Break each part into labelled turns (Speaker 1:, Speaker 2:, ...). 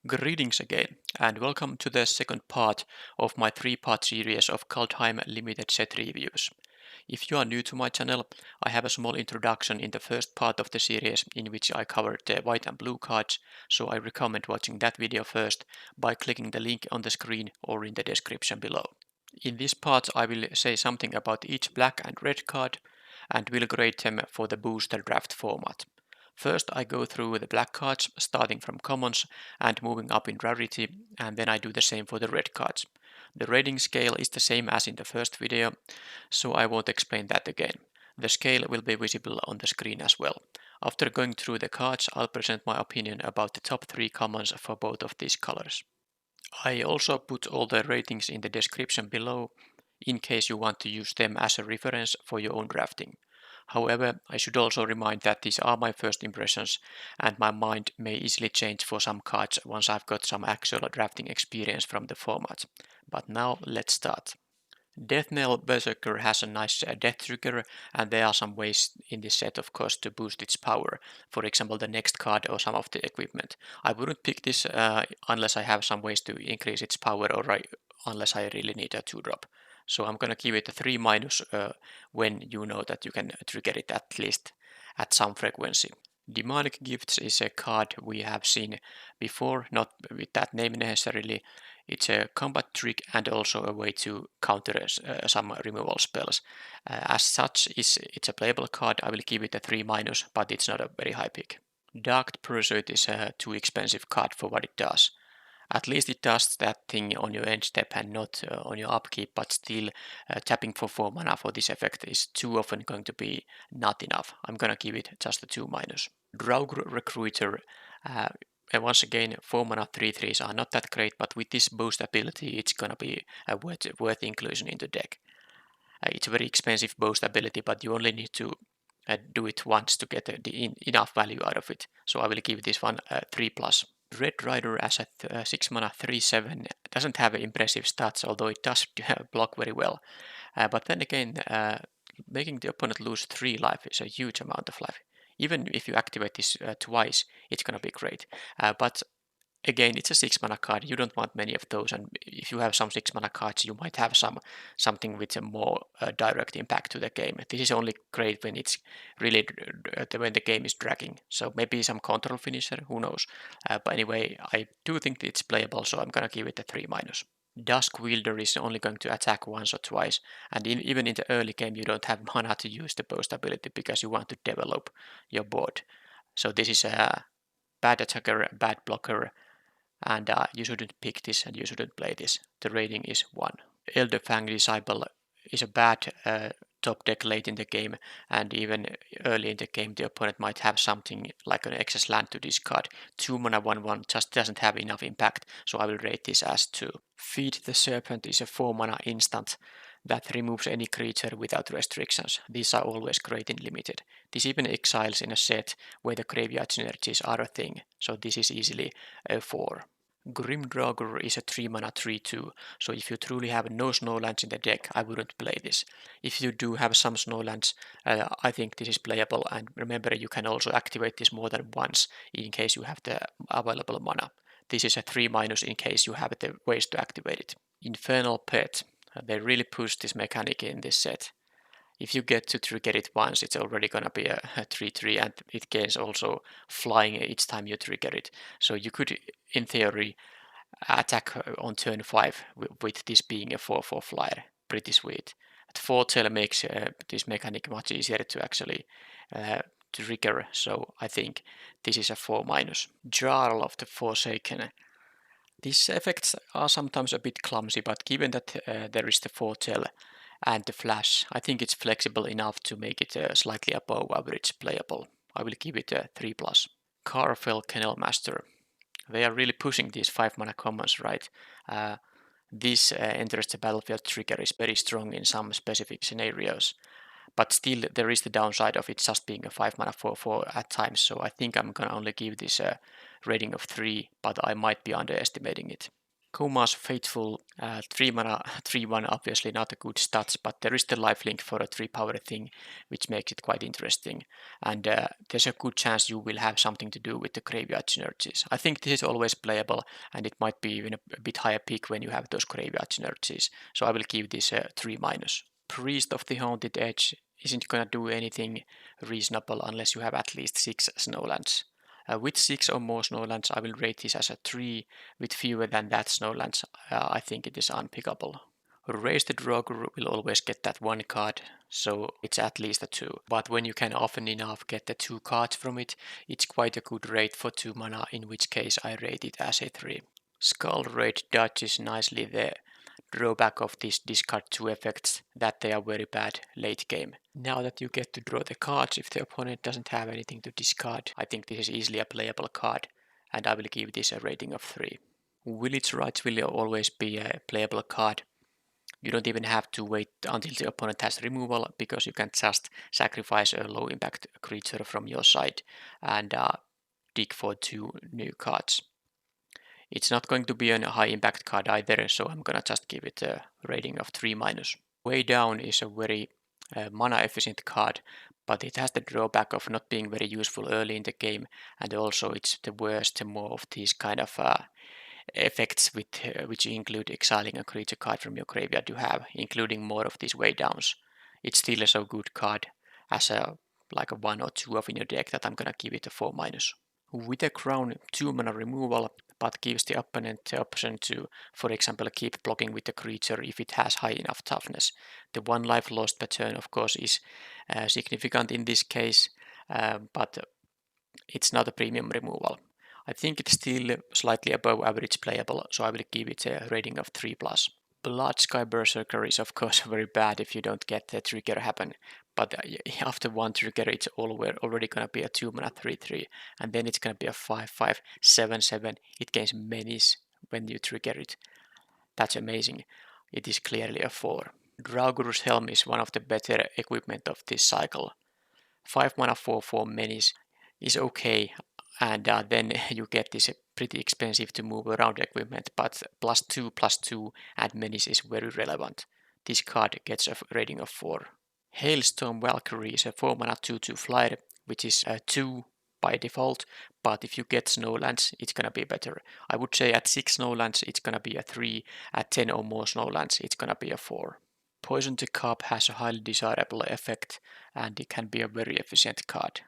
Speaker 1: Greetings again, and welcome to the second part of my three-part series of Kaldheim limited set reviews. If you are new to my channel, I have a small introduction in the first part of the series in which I covered the white and blue cards, so I recommend watching that video first by clicking the link on the screen or in the description below. In this part I will say something about each black and red card and will grade them for the booster draft format. First I go through the black cards, starting from commons and moving up in rarity, and then I do the same for the red cards. The rating scale is the same as in the first video, so I won't explain that again. The scale will be visible on the screen as well. After going through the cards, I'll present my opinion about the top 3 commons for both of these colors. I also put all the ratings in the description below, in case you want to use them as a reference for your own drafting. However, I should also remind that these are my first impressions, and my mind may easily change for some cards once I've got some actual drafting experience from the format. But now let's start. Death Knell Berserker has a nice death trigger, and there are some ways in this set of course to boost its power, for example the next card or some of the equipment. I wouldn't pick this unless I have some ways to increase its power or unless I really need a 2-drop. So I'm gonna give it a 3 minus when you know that you can trigger it at least at some frequency. Demonic Gifts is a card we have seen before, not with that name necessarily. It's a combat trick and also a way to counter some removal spells. As such, it's a playable card. I will give it a 3 minus, but it's not a very high pick. Dark Pursuit is a too expensive card for what it does. At least it does that thing on your end step and not on your upkeep, but still tapping for 4 mana for this effect is too often going to be not enough. I'm gonna give it just a 2 minus. Draugr Recruiter, and once again 4 mana 3/3s are not that great, but with this boost ability it's gonna be a worth inclusion in the deck. It's a very expensive boost ability, but you only need to do it once to get enough value out of it. So I will give this one a 3+. Red Rider as a 6 mana 3/7 doesn't have impressive stats, although it does block very well. But then again, making the opponent lose 3 life is a huge amount of life. Even if you activate this twice, it's gonna be great. But again, it's a 6 mana card. You don't want many of those, and if you have some 6 mana cards, you might have something with a more direct impact to the game. This is only great when it's really when the game is dragging. So maybe some control finisher, who knows? But anyway, I do think it's playable, so I'm gonna give it a 3 minus. Dusk Wielder is only going to attack once or twice, and even in the early game, you don't have mana to use the post ability because you want to develop your board. So this is a bad attacker, bad blocker, and you shouldn't pick this and you shouldn't play this. The rating is 1. Elder Fang Disciple is a bad top deck late in the game, and even early in the game the opponent might have something like an excess land to discard. 2 mana 1/1 just doesn't have enough impact, so I will rate this as 2. Feed the Serpent is a 4 mana instant that removes any creature without restrictions. These are always great in limited. This even exiles in a set where the graveyard synergies are a thing, so this is easily a 4. Grim Draugr is a 3 mana 3/2, so if you truly have no snowlands in the deck, I wouldn't play this. If you do have some snowlands, I think this is playable, and remember you can also activate this more than once in case you have the available mana. This is a 3 minus in case you have the ways to activate it. Infernal Pet. They really push this mechanic in this set. If you get to trigger it once, it's already gonna be a 3/3, and it gains also flying each time you trigger it. So you could, in theory, attack on turn 5 with this being a 4/4 flyer. Pretty sweet. But Foretell makes this mechanic much easier to actually trigger, so I think this is a 4 minus. Jarl of the Forsaken. These effects are sometimes a bit clumsy, but given that there is the Foretell and the Flash, I think it's flexible enough to make it slightly above average playable. I will give it a 3+. Carfell Kennel Master. They are really pushing these 5 mana commons, right? This enters the battlefield trigger is very strong in some specific scenarios, but still there is the downside of it just being a 5 mana 4/4 at times, so I think I'm gonna only give this a rating of 3, but I might be underestimating it. Koma's Faithful 3 mana 3/1, obviously not a good stats, but there is the lifelink for a 3 power thing, which makes it quite interesting. And there's a good chance you will have something to do with the graveyard synergies. I think this is always playable, and it might be even a bit higher pick when you have those graveyard synergies. So I will give this a 3-. Priest of the Haunted Edge isn't gonna do anything reasonable unless you have at least 6 snowlands. With 6 or more snowlands, I will rate this as a 3. With fewer than that snowlands, I think it is unpickable. Raise the Draugr will always get that 1 card, so it's at least a 2. But when you can often enough get the 2 cards from it, it's quite a good rate for 2 mana, in which case I rate it as a 3. Skull Raid dodges nicely the drawback of these discard 2 effects, that they are very bad late game. Now that you get to draw the cards if the opponent doesn't have anything to discard, I think this is easily a playable card, and I will give this a rating of 3. Village Rites will always be a playable card. You don't even have to wait until the opponent has removal, because you can just sacrifice a low impact creature from your side and dig for 2 new cards. It's not going to be a high impact card either, so I'm gonna just give it a rating of 3-. Way Down is a very mana efficient card, but it has the drawback of not being very useful early in the game, and also it's the worst more of these kind of effects which include exiling a creature card from your graveyard you have, including more of these Way Downs. It's still a so good card as a 1 or 2 of in your deck that I'm gonna give it a 4-. With a Crown 2 mana removal, but gives the opponent the option to, for example, keep blocking with the creature if it has high enough toughness. The 1 life lost per turn, of course, is significant in this case, but it's not a premium removal. I think it's still slightly above average playable, so I will give it a rating of 3+. Bloodsky Berserker is of course very bad if you don't get the trigger happen, but after 1 trigger it's already gonna be a 2 mana 3/3, and then it's gonna be a 5/5 7/7. It gains menace when you trigger it. That's amazing. It is clearly a 4. Draugr's Helm is one of the better equipment of this cycle. 5 mana 4/4 menace is okay, and then you get this pretty expensive to move around equipment, but +2/+2 and menace is very relevant. This card gets a rating of 4. Hailstorm Valkyrie is a 4 mana 2/2 flyer, which is a 2 by default, but if you get snowlands, it's gonna be better. I would say at 6 snowlands, it's gonna be a 3, at 10 or more snowlands, it's gonna be a 4. Poison the Cup has a highly desirable effect, and it can be a very efficient card,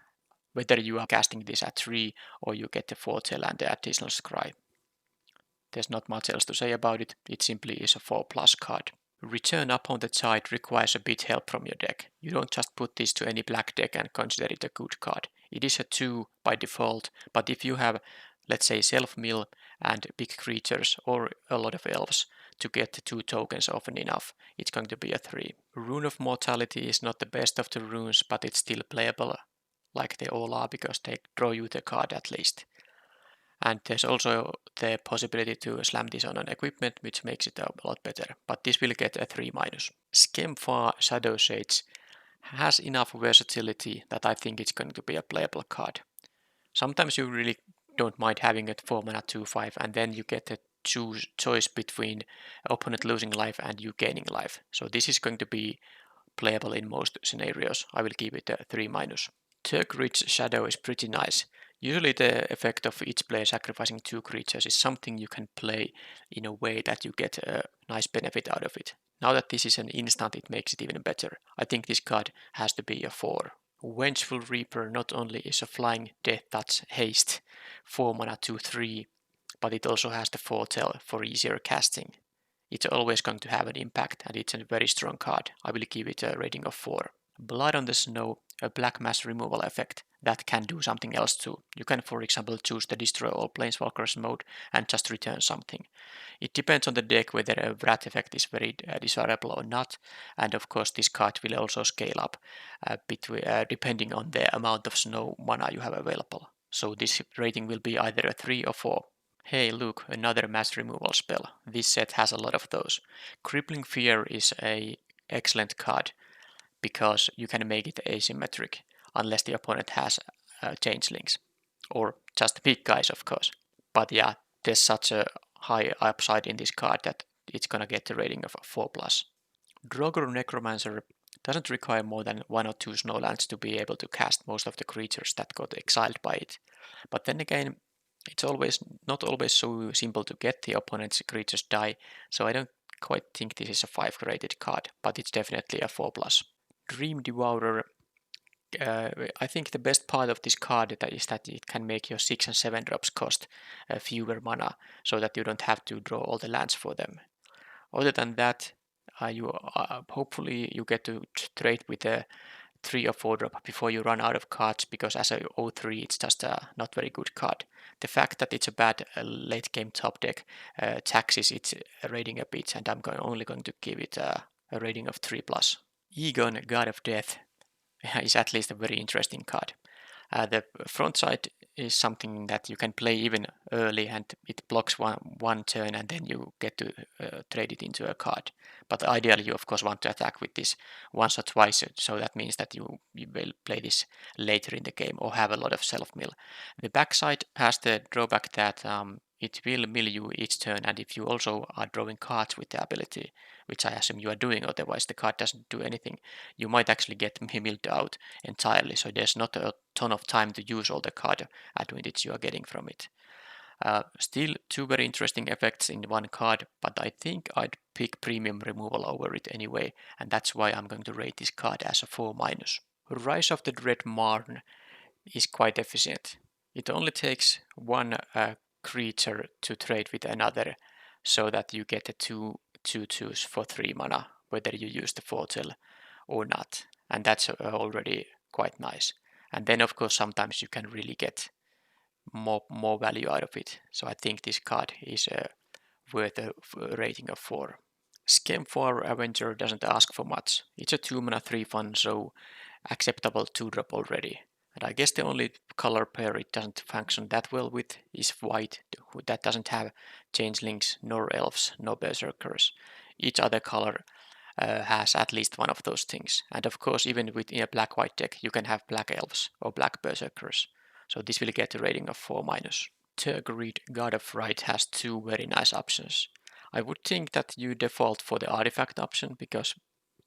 Speaker 1: whether you are casting this at 3 or you get the Foretell and the additional Scry. There's not much else to say about it, it simply is a 4+ card. Return Upon the Tide requires a bit help from your deck. You don't just put this to any black deck and consider it a good card. It is a 2 by default, but if you have, let's say, self-mill and big creatures or a lot of elves to get the 2 tokens often enough, it's going to be a 3. Rune of Mortality is not the best of the runes, but it's still playable, like they all are, because they draw you the card at least. And there's also the possibility to slam this on an equipment, which makes it a lot better, but this will get a 3-. Skemfar Shadow Shades has enough versatility that I think it's going to be a playable card. Sometimes you really don't mind having it 4 mana 2/5, and then you get a choice between opponent losing life and you gaining life. So this is going to be playable in most scenarios. I will give it a 3-. Turkridge Shadow is pretty nice. Usually the effect of each player sacrificing 2 creatures is something you can play in a way that you get a nice benefit out of it. Now that this is an instant, it makes it even better. I think this card has to be a 4. Vengeful Reaper not only is a flying Death Touch haste 4 mana 2/3, but it also has the Foretell for easier casting. It's always going to have an impact, and it's a very strong card. I will give it a rating of 4. Blood on the Snow, a black mass removal effect that can do something else too. You can, for example, choose the Destroy All Planeswalkers mode and just return something. It depends on the deck whether a Wrath effect is very desirable or not, and of course this card will also scale up depending on the amount of snow mana you have available. So this rating will be either a 3 or 4. Hey look, another mass removal spell. This set has a lot of those. Crippling Fear is an excellent card, because you can make it asymmetric, unless the opponent has changelings, or just big guys of course. But yeah, there's such a high upside in this card that it's gonna get a rating of 4+. Draugr Necromancer doesn't require more than 1 or 2 snowlands to be able to cast most of the creatures that got exiled by it. But then again, it's not always so simple to get the opponent's creatures die, so I don't quite think this is a 5 rated card, but it's definitely a 4+. Dream Devourer. I think the best part of this card is that it can make your 6 and 7 drops cost fewer mana, so that you don't have to draw all the lands for them. Other than that, hopefully you get to trade with a 3 or 4 drop before you run out of cards, because as a 0-3 it's just a not very good card. The fact that it's a bad late game top deck taxes its rating a bit, and I'm only going to give it a rating of 3+. Egon, God of Death, is at least a very interesting card. The front side is something that you can play even early, and it blocks one turn, and then you get to trade it into a card. But ideally you of course want to attack with this once or twice, so that means that you will play this later in the game or have a lot of self-mill. The backside has the drawback that it will mill you each turn, and if you also are drawing cards with the ability, which I assume you are doing, otherwise the card doesn't do anything, you might actually get milled out entirely, so there's not a ton of time to use all the card advantage you are getting from it. Still 2 very interesting effects in one card, but I think I'd pick premium removal over it anyway, and that's why I'm going to rate this card as a 4-. Rise of the Dread Marn is quite efficient. It only takes 1 creature to trade with another, so that you get a 2/2/2s for 3 mana, whether you use the foretell or not, and that's already quite nice. And then of course sometimes you can really get more value out of it, so I think this card is worth a rating of 4. Skemfar Avenger doesn't ask for much. It's a 2 mana 3/1, so acceptable 2-drop already. And I guess the only color pair it doesn't function that well with is white, that doesn't have changelings, nor elves, nor berserkers. Each other color has at least one of those things. And of course, even within a black-white deck, you can have black elves or black berserkers. So this will get a rating of 4-. Tergrid, God of Right, has 2 very nice options. I would think that you default for the artifact option, because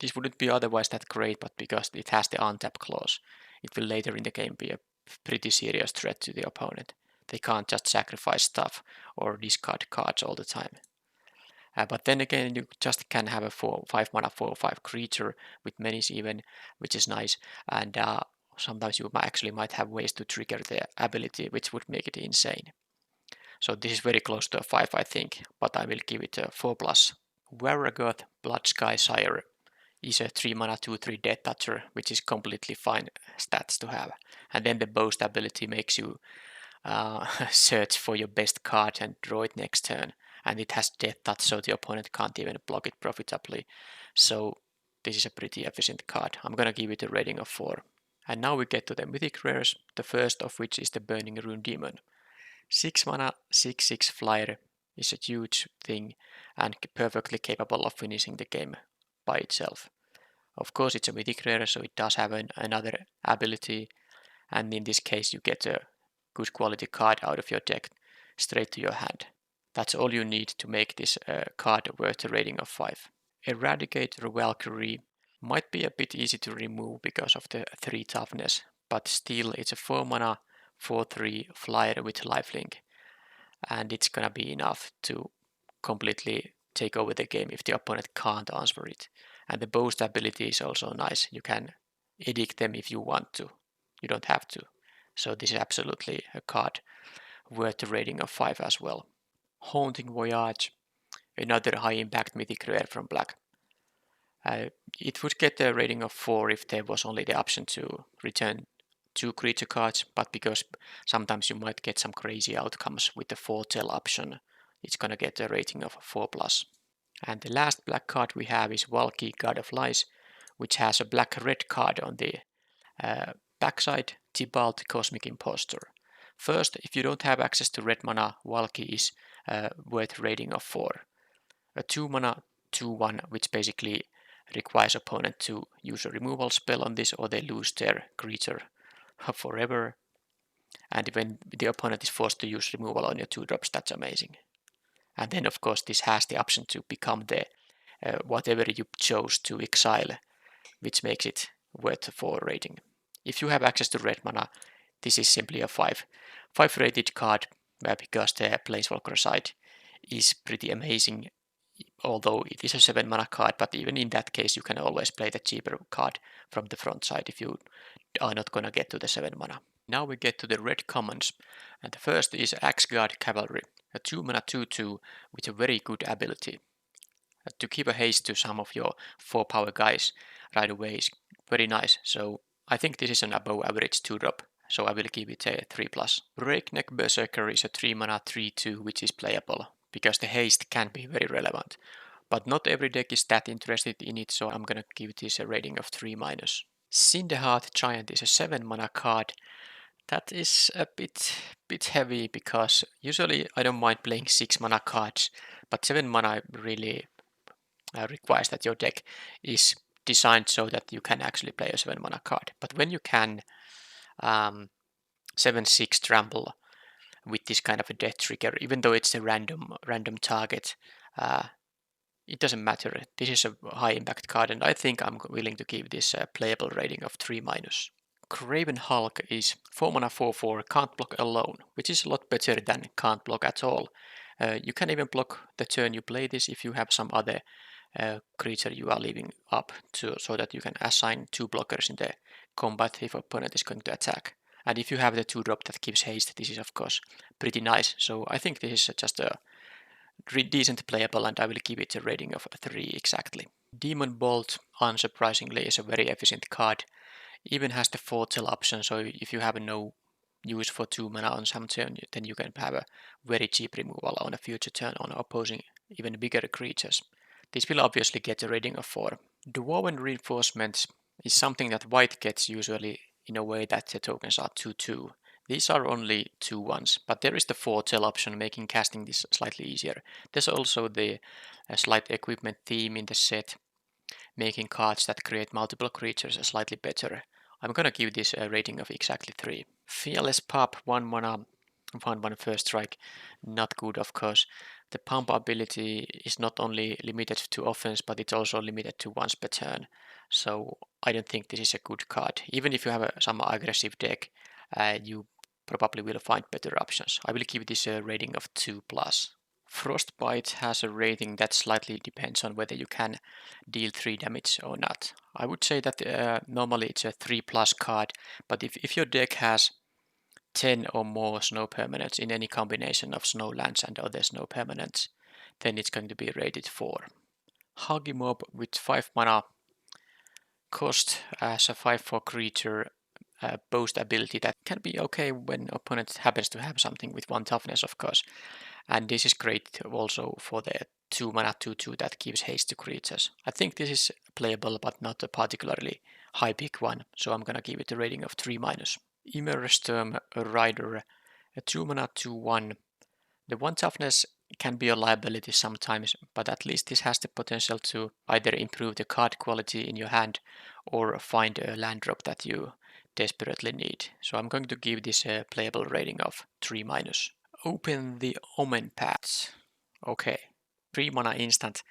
Speaker 1: this wouldn't be otherwise that great, but because it has the untap clause, it will later in the game be a pretty serious threat to the opponent. They can't just sacrifice stuff or discard cards all the time. But then again, you just can have a 5 mana 4/5 creature with menace even, which is nice, and sometimes you actually might have ways to trigger the ability, which would make it insane. So this is very close to a 5, I think, but I will give it a 4+. Waragoth, Bloodsky Sire, is a 3 mana 2/3 Death Toucher, which is completely fine stats to have. And then the Boast ability makes you search for your best card and draw it next turn. And it has Death Touch, so the opponent can't even block it profitably. So this is a pretty efficient card. I'm gonna give it a rating of 4. And now we get to the mythic rares, the first of which is the Burning Rune Demon. 6 mana 6/6 flyer is a huge thing and perfectly capable of finishing the game by itself. Of course it's a mythic rare, so it does have another ability, and in this case you get a good quality card out of your deck straight to your hand. That's all you need to make this card worth a rating of 5. Eradicator Valkyrie might be a bit easy to remove because of the 3 toughness, but still it's a 4 mana 4/3 flyer with lifelink, and it's gonna be enough to completely take over the game if the opponent can't answer it. And the Boast ability is also nice. You can edict them if you want to. You don't have to. So this is absolutely a card worth a rating of 5 as well. Haunting Voyage, another high impact mythic rare from black. It would get a rating of 4 if there was only the option to return 2 creature cards, but because sometimes you might get some crazy outcomes with the foretell option, it's gonna get a rating of 4+. And the last black card we have is Valky, God of Lies, which has a black-red card on the backside, Tybalt, Cosmic Impostor. First, if you don't have access to red mana, Valky is worth rating of 4. A 2 mana 2/1, which basically requires opponent to use a removal spell on this, or they lose their creature forever. And when the opponent is forced to use removal on your 2 drops, that's amazing. And then of course this has the option to become the whatever you chose to exile, which makes it worth a 4 rating. If you have access to red mana, this is simply a 5 rated card because the Planeswalker side is pretty amazing, although it is a 7 mana card, but even in that case you can always play the cheaper card from the front side if you are not gonna get to the 7 mana. Now we get to the red commons, and the first is Axguard Cavalry, a 2 mana 2/2 with a very good ability. To give a haste to some of your 4 power guys right away is very nice, so I think this is an above average 2-drop, so I will give it a 3+. Breakneck Berserker is a 3 mana 3/2 which is playable, because the haste can be very relevant. But not every deck is that interested in it, so I'm gonna give this a rating of 3-. Cinderheart Giant is a 7 mana card. That is a bit heavy, because usually I don't mind playing 6 mana cards, but 7 mana really requires that your deck is designed so that you can actually play a 7 mana card. But when you can 7/6 trample with this kind of a death trigger, even though it's a random target, it doesn't matter. This is a high impact card, and I think I'm willing to give this a playable rating of 3-. Craven Hulk is 4 mana 4/4, can't block alone, which is a lot better than can't block at all. You can even block the turn you play this if you have some other creature you are leaving up to, so that you can assign 2 blockers in the combat if opponent is going to attack. And if you have the 2-drop that gives haste, this is of course pretty nice. So I think this is just a decent playable, and I will give it a rating of 3 exactly. Demon Bolt, unsurprisingly, is a very efficient card. Even has the foretell option, so if you have no use for 2 mana on some turn, then you can have a very cheap removal on a future turn on opposing even bigger creatures. This will obviously get a rating of 4. Dwarven Reinforcements is something that white gets usually in a way that the tokens are 2/2. These are only 2/1s, but there is the foretell option, making casting this slightly easier. There's also the slight equipment theme in the set, making cards that create multiple creatures slightly better. I'm gonna give this a rating of exactly 3. Fearless Pup, 1 mana, 1/1 first strike, not good of course. The pump ability is not only limited to offense, but it's also limited to once per turn. So I don't think this is a good card. Even if you have some aggressive deck, you probably will find better options. I will give this a rating of 2+. Frostbite has a rating that slightly depends on whether you can deal 3 damage or not. I would say that normally it's a 3+ card, but if your deck has 10 or more snow permanents in any combination of snow lands and other snow permanents, then it's going to be rated 4. Huggy Mob with 5 mana cost as a 5/4 creature boast ability that can be okay when opponent happens to have something with 1 toughness of course. And this is great also for the 2 mana 2/2 that gives haste to creatures. I think this is playable but not a particularly high pick one, so I'm gonna give it a rating of 3-. Immersturm Rider, a 2 mana 2/1. The 1 toughness can be a liability sometimes, but at least this has the potential to either improve the card quality in your hand or find a land drop that you desperately need. So I'm going to give this a playable rating of 3-. Open the Omen Paths. Okay, 3 mana instant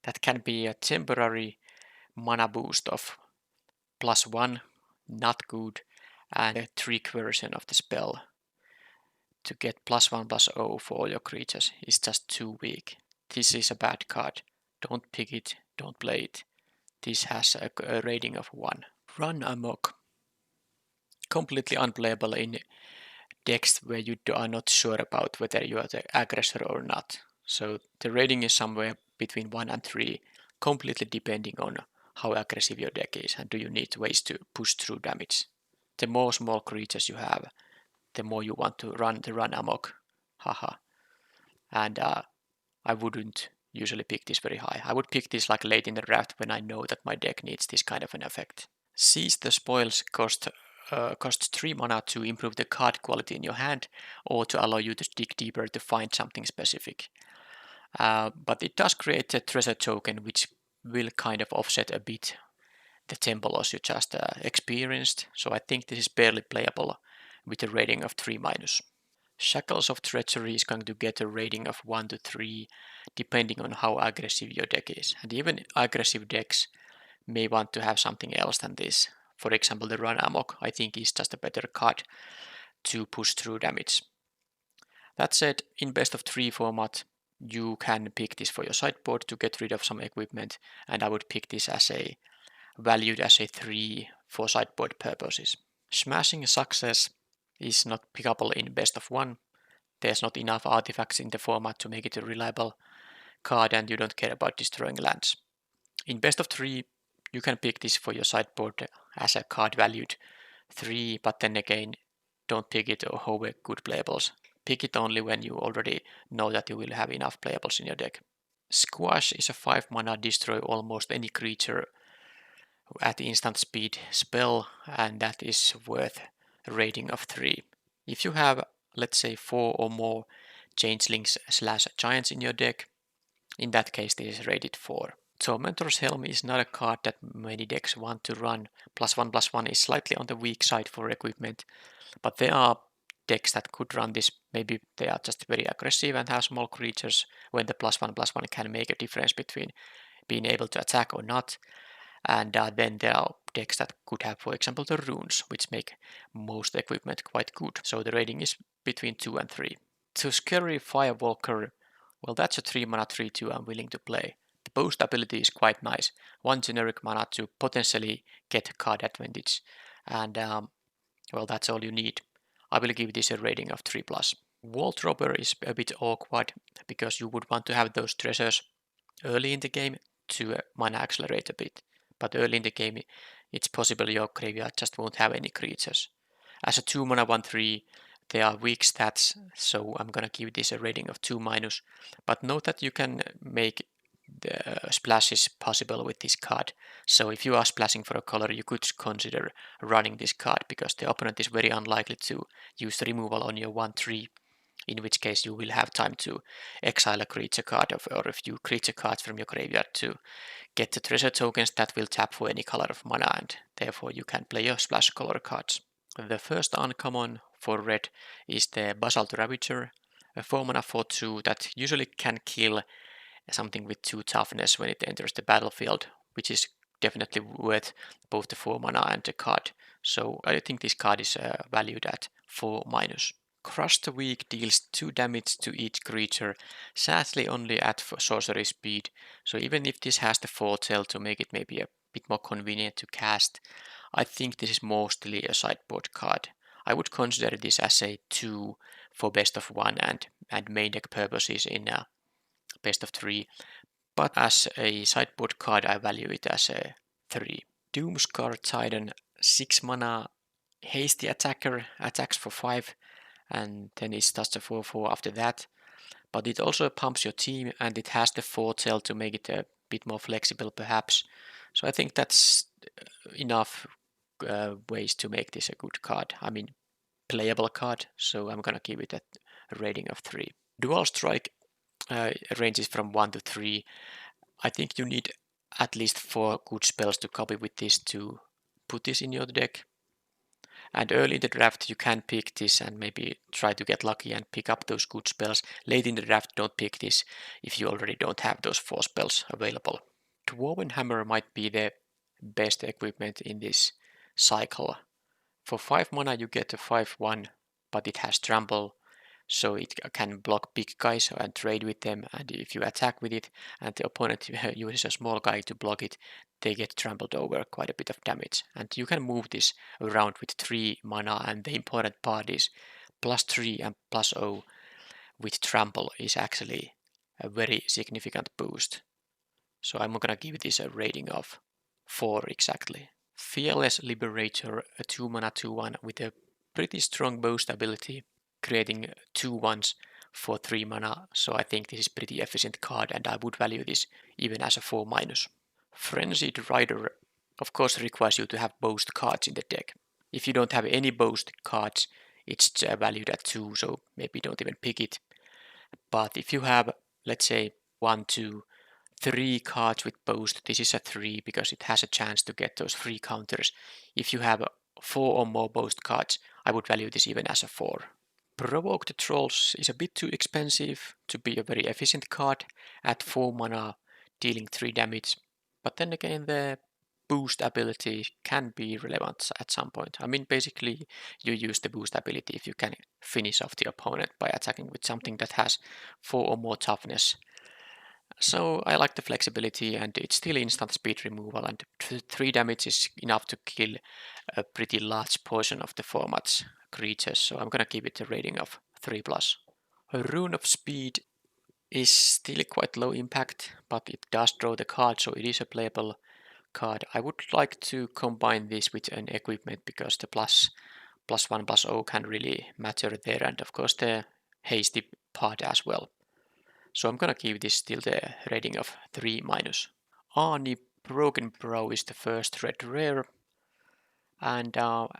Speaker 1: that can be a temporary mana boost of +1, not good, and a trick version of the spell. To get +1/+0 for all your creatures is just too weak. This is a bad card. Don't pick it, don't play it. This has a rating of 1. Run Amok. Completely unplayable in decks where you are not sure about whether you are the aggressor or not. So the rating is somewhere between 1 and 3, completely depending on how aggressive your deck is and do you need ways to push through damage. The more small creatures you have, the more you want to run amok. Haha. And I wouldn't usually pick this very high. I would pick this like late in the draft when I know that my deck needs this kind of an effect. Seize the Spoils costs 3 mana to improve the card quality in your hand or to allow you to dig deeper to find something specific. But it does create a treasure token which will kind of offset a bit the tempo loss you just experienced. So I think this is barely playable with a rating of 3-. Shackles of Treachery is going to get a rating of 1 to 3 depending on how aggressive your deck is. And even aggressive decks may want to have something else than this. For example, the Run Amok I think is just a better card to push through damage. That said, in best of 3 format, you can pick this for your sideboard to get rid of some equipment, and I would pick this as a valued as a 3 for sideboard purposes. Smashing Success is not pickable in best of 1. There's not enough artifacts in the format to make it a reliable card, and you don't care about destroying lands. In best of 3, you can pick this for your sideboard as a card valued 3, but then again, don't pick it over good playables. Pick it only when you already know that you will have enough playables in your deck. Squash is a 5 mana destroy almost any creature at instant speed spell, and that is worth a rating of 3. If you have, let's say, 4 or more changelings / giants in your deck, in that case this is rated 4. Tormentor's Helm is not a card that many decks want to run. +1/+1 is slightly on the weak side for equipment, but there are decks that could run this. Maybe they are just very aggressive and have small creatures when the +1/+1 can make a difference between being able to attack or not. And then there are decks that could have, for example, the runes, which make most equipment quite good. So the rating is between 2 and 3. To Scary Firewalker, well, that's a 3 mana 3/2 I'm willing to play. The boost ability is quite nice. 1 generic mana to potentially get card advantage. And well, that's all you need. I will give this a rating of 3+. Vault Robber is a bit awkward because you would want to have those treasures early in the game to mana accelerate a bit. But early in the game, it's possible your graveyard just won't have any creatures. As a 2 mana 1/3, they are weak stats, so I'm gonna give this a rating of 2-. But note that you can make the splashes possible with this card. So if you are splashing for a color, you could consider running this card because the opponent is very unlikely to use the removal on your 1/3, in which case you will have time to exile a creature card or a few creature cards from your graveyard to get the treasure tokens that will tap for any color of mana, and therefore you can play your splash color cards. The first uncommon for red is the Basalt Ravager, a 4 mana 4/2 that usually can kill something with 2 toughness when it enters the battlefield, which is definitely worth both the 4 mana and the card. So I think this card is valued at 4-. Crush the Weak deals 2 damage to each creature, sadly only at sorcery speed, so even if this has the foretell to make it maybe a bit more convenient to cast, I think this is mostly a sideboard card. I would consider this as a 2 for best of 1 and main deck purposes in best of 3, but as a sideboard card I value it as a 3. Doomskar Titan, 6 mana hasty attacker, attacks for 5, and then it's just a 4/4 after that. But it also pumps your team, and it has the foretell to make it a bit more flexible perhaps. So I think that's enough ways to make this a good card. I mean, playable card, so I'm gonna give it a rating of 3. Dual Strike ranges from 1 to 3. I think you need at least 4 good spells to copy with this to put this in your deck. And early in the draft you can pick this and maybe try to get lucky and pick up those good spells. Late in the draft don't pick this if you already don't have those 4 spells available. Dwarven Hammer might be the best equipment in this cycle. For 5 mana you get a 5/1, but it has trample, so it can block big guys and trade with them, and if you attack with it and the opponent uses a small guy to block it, they get trampled over quite a bit of damage. And you can move this around with 3 mana, and the important part is +3 and +0 with trample is actually a very significant boost. So I'm gonna give this a rating of 4 exactly. Fearless Liberator, a 2 mana 2/1 with a pretty strong boost ability, creating 2/1s for 3 mana, so I think this is pretty efficient card and I would value this even as a 4-. Frenzied Rider of course requires you to have boast cards in the deck. If you don't have any boast cards, it's valued at 2, so maybe don't even pick it. But if you have, let's say, 1, 2, 3 cards with boast, this is a 3 because it has a chance to get those free counters. If you have 4 or more boast cards, I would value this even as a 4. Provoke the Trolls is a bit too expensive to be a very efficient card at 4 mana, dealing 3 damage, but then again the boost ability can be relevant at some point. I mean, basically you use the boost ability if you can finish off the opponent by attacking with something that has 4 or more toughness. So I like the flexibility, and it's still instant speed removal, and 3 damage is enough to kill a pretty large portion of the format's creatures, so I'm gonna give it a rating of 3+. A Rune of Speed is still quite low impact, but it does draw the card, so it is a playable card. I would like to combine this with an equipment because the +1/+0 can really matter there, and of course the hasty part as well. So I'm gonna give this still the rating of 3-. ARNI BROKENBROW is the first red rare, and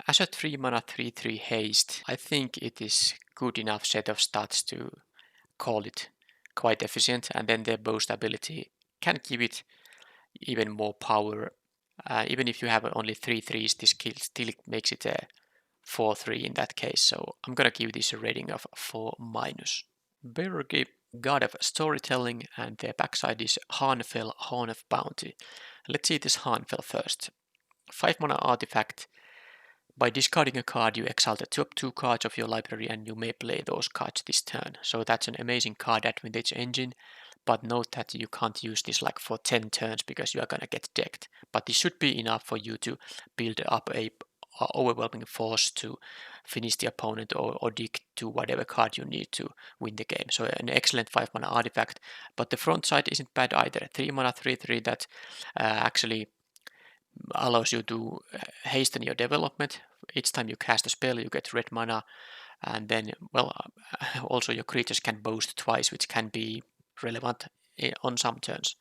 Speaker 1: as a 3 mana 3/3 haste, I think it is good enough set of stats to call it quite efficient, and then the boost ability can give it even more power. Even if you have only 3/3s, this still makes it a 4/3 in that case, so I'm gonna give this a rating of 4-. Bergi, God of Storytelling, and their backside is Hanfell, Horn of Bounty. Let's see this Hanfell first. 5 mana artifact. By discarding a card, you exile the top 2 cards of your library and you may play those cards this turn. So that's an amazing card advantage engine, but note that you can't use this like for 10 turns because you are gonna get decked. But this should be enough for you to build up a overwhelming force to finish the opponent or dig to whatever card you need to win the game. So an excellent 5 mana artifact, but the front side isn't bad either. 3 mana 3/3 that actually allows you to hasten your development. Each time you cast a spell, you get red mana, and then, well, also your creatures can boost twice, which can be relevant on some turns.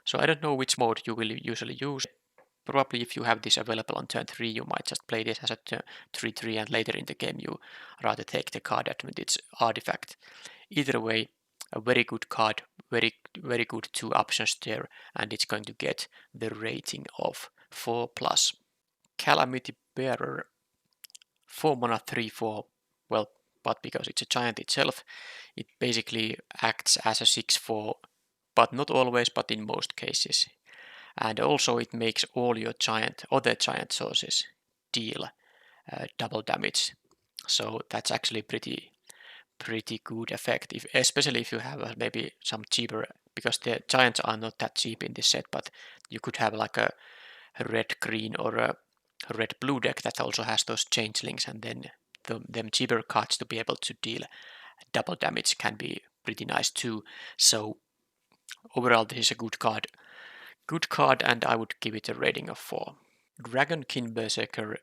Speaker 1: So I don't know which mode you will usually use. Probably if you have this available on turn 3, you might just play this as a 3/3, and later in the game you rather take the card advantage artifact. Either way, a very good card, very good 2 options there, and it's going to get the rating of 4+. Calamity Bearer, 4 mana 3/4. Well, but because it's a giant itself, it basically acts as a 6/4, but not always, but in most cases. And also it makes all your other giant sources deal double damage. So that's actually pretty good effect, especially if you have maybe some cheaper, because the giants are not that cheap in this set, but you could have like a red-green or a red-blue deck that also has those changelings, and then them cheaper cards to be able to deal double damage can be pretty nice too. So overall this is a good card, and I would give it a rating of 4. Dragonkin Berserker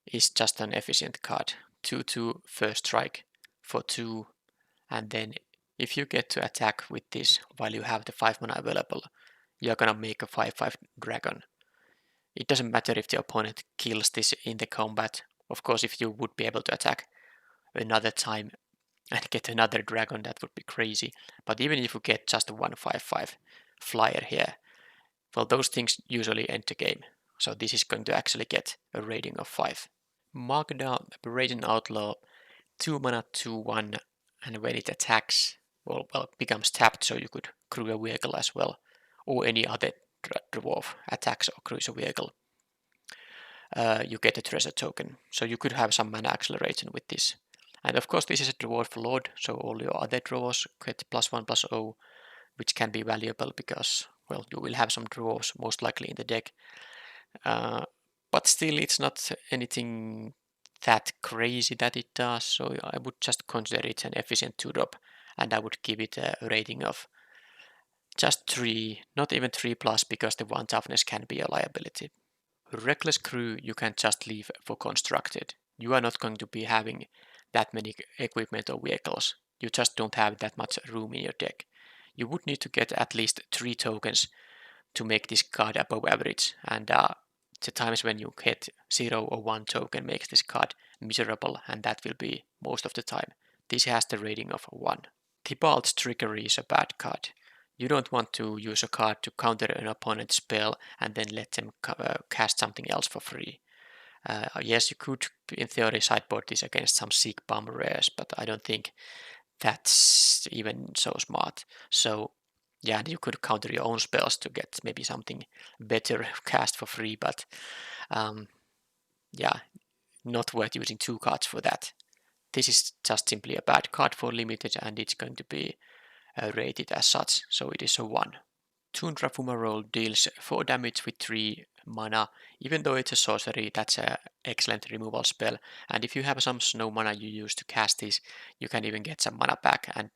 Speaker 1: is just an efficient card. 2/2 first strike for 2, and then if you get to attack with this while you have the 5 mana available, you're gonna make a 5/5 dragon. It doesn't matter if the opponent kills this in the combat. Of course, if you would be able to attack another time and get another dragon, that would be crazy. But even if you get just a 1/5/5 flyer here, well, those things usually end the game. So this is going to actually get a rating of 5. Magda, Aberration Outlaw, 2 mana 2/1, and when it attacks, well, becomes tapped, so you could crew a vehicle as well, or any other dwarf attacks or crews a vehicle. You get a treasure token, so you could have some mana acceleration with this. And of course this is a dwarf lord, so all your other draws get +1/+0, which can be valuable because, well, you will have some draws most likely in the deck. But still it's not anything that crazy that it does, so I would just consider it an efficient 2-drop, and I would give it a rating of just 3, not even 3+, because the 1 toughness can be a liability. Reckless Crew you can just leave for constructed. You are not going to be having that many equipment or vehicles. You just don't have that much room in your deck. You would need to get at least 3 tokens to make this card above average, and the times when you get 0 or 1 token makes this card miserable, and that will be most of the time. This has the rating of 1. Thibalt's Trickery is a bad card. You don't want to use a card to counter an opponent's spell and then let them cast something else for free. Yes, you could in theory sideboard this against some sick bomb rares, but I don't think that's even so smart. So yeah, you could counter your own spells to get maybe something better cast for free, but yeah, not worth using 2 cards for that. This is just simply a bad card for limited, and it's going to be rated as such, so it is a 1. Tundra Fumarole deals 4 damage with 3 mana. Even though it's a sorcery, that's an excellent removal spell, and if you have some snow mana you use to cast this, you can even get some mana back and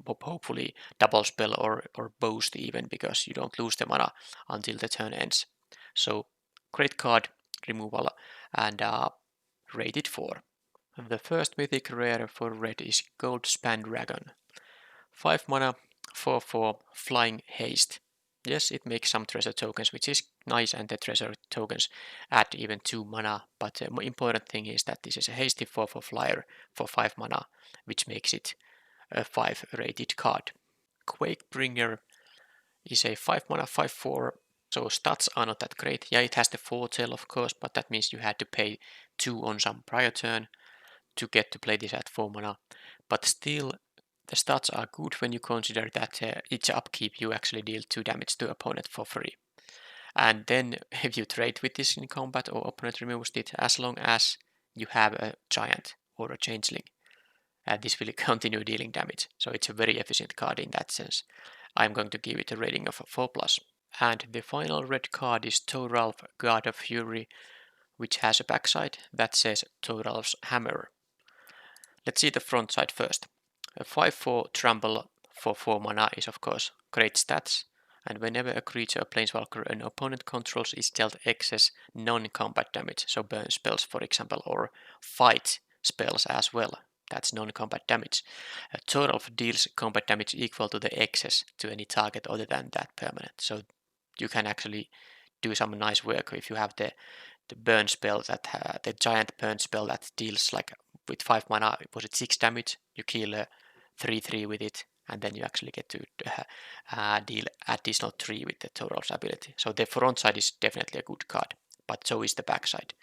Speaker 1: hopefully double spell or boost even, because you don't lose the mana until the turn ends. So great card, removal, and rated 4. The first mythic rare for red is Gold Span Dragon. 5 mana, 4/4, flying haste. Yes, it makes some treasure tokens, which is nice, and the treasure tokens add even 2 mana, but the important thing is that this is a hasty 4/4 flyer for 5 mana, which makes it a 5 rated card. Quakebringer is a 5 mana 5/4, so stats are not that great. Yeah, it has the foretell of course, but that means you had to pay 2 on some prior turn to get to play this at 4 mana, but still the stats are good when you consider that each upkeep you actually deal 2 damage to opponent for free. And then if you trade with this in combat or opponent removes it, as long as you have a giant or a changeling, this will continue dealing damage. So it's a very efficient card in that sense. I'm going to give it a rating of a 4+. And the final red card is Thoralf, God of Fury, which has a backside that says Thoralf's Hammer. Let's see the front side first. A 5/4 trample for 4 mana is of course great stats, and whenever a creature or planeswalker an opponent controls is dealt excess non-combat damage, so burn spells for example, or fight spells as well. That's non-combat damage. A total deals combat damage equal to the excess to any target other than that permanent. So you can actually do some nice work if you have the burn spell that the giant burn spell that deals like with 5 mana, was it 6 damage? You kill 3/3 with it, and then you actually get to deal additional 3 with the Thoralf's ability. So the front side is definitely a good card, but so is the back side.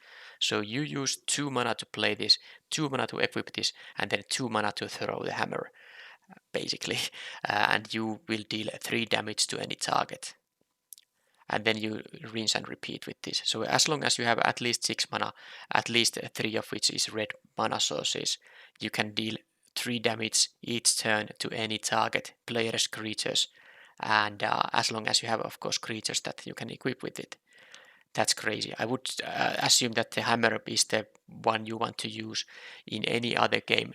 Speaker 1: So you use 2 mana to play this, 2 mana to equip this, and then 2 mana to throw the hammer, basically, and you will deal 3 damage to any target. And then you rinse and repeat with this. So as long as you have at least 6 mana, at least 3 of which is red mana sources, you can deal 3 damage each turn to any target, player's creatures, and as long as you have of course creatures that you can equip with it. That's crazy. I would assume that the hammer is the one you want to use in any other game,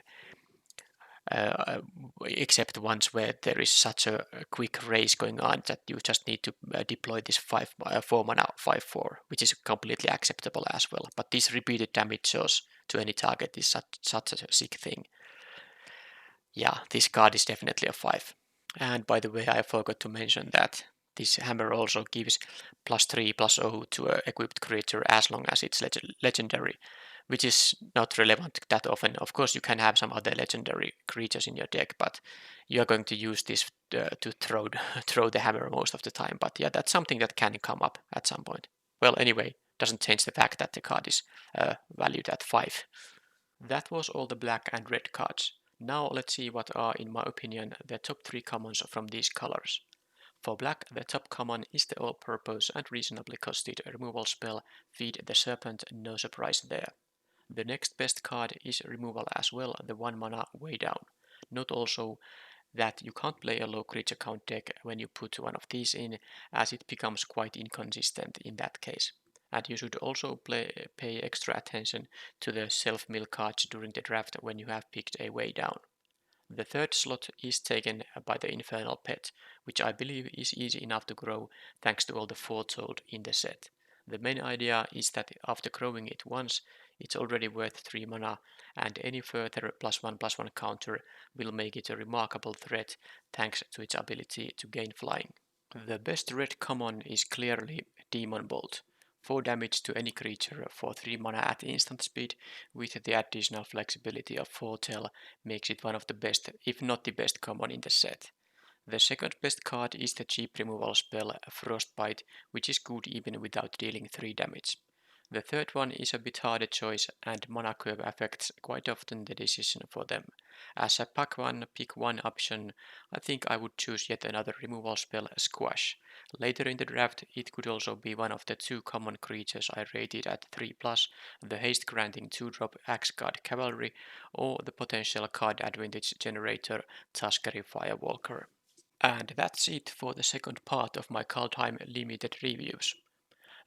Speaker 1: except ones where there is such a quick race going on that you just need to deploy this 4 mana 5/4, which is completely acceptable as well. But this repeated damage source to any target is such a sick thing. Yeah, this card is definitely a 5. And by the way, I forgot to mention that this hammer also gives +3/+0 to an equipped creature as long as it's legendary, which is not relevant that often. Of course, you can have some other legendary creatures in your deck, but you are going to use this to throw the hammer most of the time. But yeah, that's something that can come up at some point. Well, anyway, doesn't change the fact that the card is valued at 5. That was all the black and red cards. Now let's see what are, in my opinion, the top 3 commons from these colors. For black, the top common is the all-purpose and reasonably costed removal spell Feed the Serpent, no surprise there. The next best card is removal as well, the 1 mana Way Down. Note also that you can't play a low creature count deck when you put one of these in, as it becomes quite inconsistent in that case. And you should also pay extra attention to the self-mill cards during the draft when you have picked a Way Down. The third slot is taken by the Infernal Pet, which I believe is easy enough to grow thanks to all the foretold in the set. The main idea is that after growing it once, it's already worth 3 mana, and any further +1/+1 counter will make it a remarkable threat thanks to its ability to gain flying. The best red common is clearly Demon Bolt. 4 damage to any creature for 3 mana at instant speed with the additional flexibility of foretell makes it one of the best, if not the best common in the set. The second best card is the cheap removal spell Frostbite, which is good even without dealing 3 damage. The third one is a bit harder choice, and mana curve affects quite often the decision for them. As a pack one, pick one option, I think I would choose yet another removal spell, Squash. Later in the draft, it could also be one of the two common creatures I rated at 3+, the haste granting 2-drop Axe-Guard Cavalry, or the potential card advantage generator Tuskeri Firewalker. And that's it for the second part of my Kaldheim limited reviews.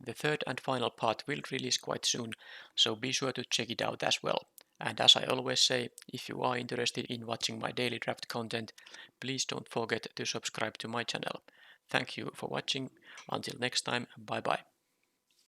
Speaker 1: The third and final part will release quite soon, so be sure to check it out as well. And as I always say, if you are interested in watching my daily draft content, please don't forget to subscribe to my channel. Thank you for watching. Until next time, bye bye.